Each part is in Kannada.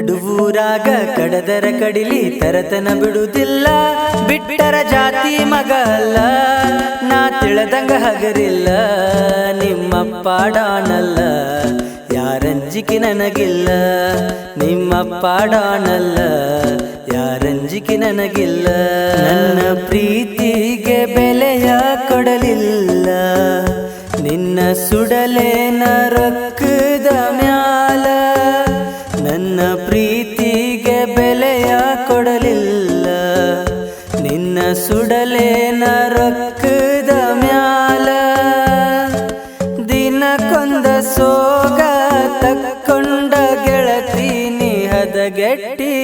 ನಡುವೂರಾಗ ಕಡದರ ಕಡಿಲಿ ತರತನ ಬಿಡುವುದಿಲ್ಲ. ಬಿಟ್ಟರ ಜಾತಿ ಮಗ ಅಲ್ಲ, ನಾ ತಿಳದಂಗ ಹಗರಿಲ್ಲ. ನಿಮ್ಮಪ್ಪ ಡಾನಲ್ಲ, ಯಾರಂಜಿಕೆ ನನಗಿಲ್ಲ. ನಿಮ್ಮಪ್ಪ ಡಾನಲ್ಲ, ಯಾರಂಜಿಕೆ ನನಗಿಲ್ಲ. ನನ್ನ ಪ್ರೀತಿಗೆ ಬೆಲೆಯ ಕೊಡಲಿಲ್ಲ, ನಿನ್ನ ಸುಡಲೇನ ರೊಕ್ಕದ ಮ್ಯಾಲ. ನನ್ನ ಪ್ರೀತಿಗೆ ಬೆಲೆಯ ಕೊಡಲಿಲ್ಲ, ನಿನ್ನ ಸುಡಲೇನ ರೊಕ್ಕದ ಮ್ಯಾಲ. ದಿನಕ್ಕೊಂದ ಸೋಗ ತಕ್ಕೊಂಡ ಗೆಳತೀನಿ ಹದಗೆಟ್ಟಿ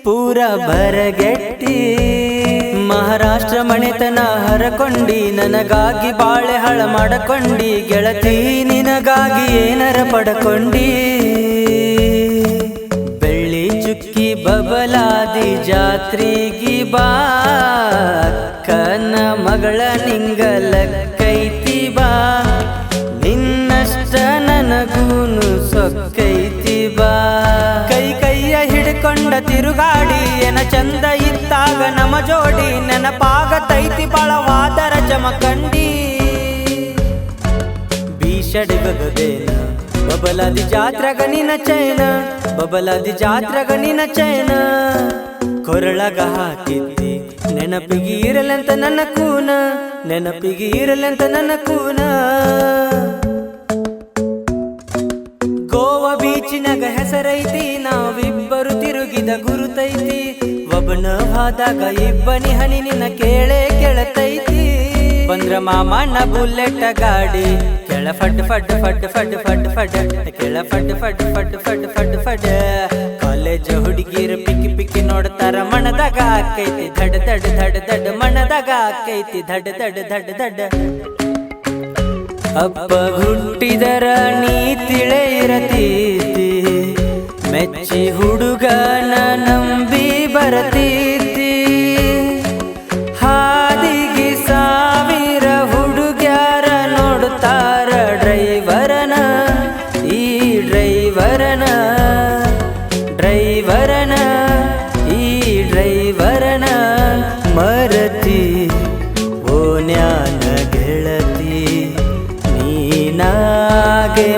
ಪೂರ ಬರಗೆಟ್ಟಿ. ಮಹಾರಾಷ್ಟ್ರ ಮಣಿತನ ಹರಕೊಂಡಿ, ನನಗಾಗಿ ಬಾಳೆ ಹಳ ಮಾಡಕೊಂಡಿ. ಗೆಳತಿ ನಿನಗಾಗಿ ಏನರ ಪಡಕೊಂಡಿ. ಬೆಳ್ಳಿ ಚುಕ್ಕಿ ಬಬಲಾದಿ ಜಾತ್ರೆಗಿ ಬಾ, ಅಕ್ಕನ ಮಗಳ ನಿಂಗಲಕ್ಕೈತಿ ಬಾ. ನಿನ್ನಷ್ಟ ನನಗೂನು ಸೊಕ್ಕೈತಿ ಬಾ. ಕೈ ಕೈಯ ಹಿಡ್ಕೊಂಡ ತಿರುಗಾಡಿ ಏನ ಚಂದ ಇದ್ದಾಗ ನಮ ಜೋಡಿ. ನೆನಪಾಗತೈತಿ ಬಳವಾದರ ಜಮಕಂಡಿ. ಭೀಷಡಿಗದೇನ ಬಬಲಾದಿ ಜಾತ್ರೆಗ ನಿನ ಚೈನ, ಬಬಲಾದಿ ಜಾತ್ರೆಗ ನಿನ ಚೈನ. ಕೊರಳಗ ಹಾಕಿದ್ದಿ ನೆನಪಿಗೆ ಇರಲಂತ ನನ್ನ ಕೂನ, ನೆನಪಿಗೆ ಇರಲಂತ ನನ್ನ ಕೂನ. ಗೋವಾ ಬೀಚಿನಾಗ ಹೆಸರೈತಿ, ನಾವಿಬ್ಬರು ತಿರುಗಿದ ಗುರುತೈತಿ. ಒಬ್ಬನ ಹಾದಾಗ ಇಬ್ಬನಿ ಹನಿ ನಿನ್ನ ಕೇಳೇ ಕೆಳತೈತಿ. ಬಂದ್ರ ಮಾಮಣ್ಣ ಬುಲೆಟ್ ಗಾಡಿ, ಕೆಳ ಫಡ್ ಫಡ್ ಫಡ್ ಫಡ್ ಫಡ್ ಫಡ್ ಕೆಳ ಫಡ್ ಫಡ್ ಫಡ್ ಫಡ್ ಫಡ್ ಫಡ್. ಕಾಲೇಜ್ ಹುಡುಗಿರ ಪಿಕ್ಕಿ ಪಿಕ್ಕಿ ನೋಡ್ತಾರ, ಮಣದಾಗ ಆಕೈತಿ ಧಡ್ ಧಡ್ ಧಡ್ ಧಡ್. ಮಣದಾಗ ಆಕೈತಿ ಧಡ್ ಧಡ್ ಧಡ್ ಧಡ್. ಅಪ್ಪ ಹುಟ್ಟಿದರ ನೀ ತಿಳೆ ಇರತೀತಿ, ಮೆಚ್ಚಿ ಹುಡುಗನ ನಂಬಿ ಬರತೀತಿ. ಹಾದಿಗೆ ಸಾವಿರ ಹುಡುಗ್ಯಾರ ನೋಡುತ್ತಾರ ಡ್ರೈವರನ, ಈ ಡ್ರೈವರನ. ಡ್ರೈವರನ ಈ ಡ್ರೈವರನ ಮರತಿ ಓನ್ಯಾನ ಗೆಳತಿ. ನೀನಾಗೆ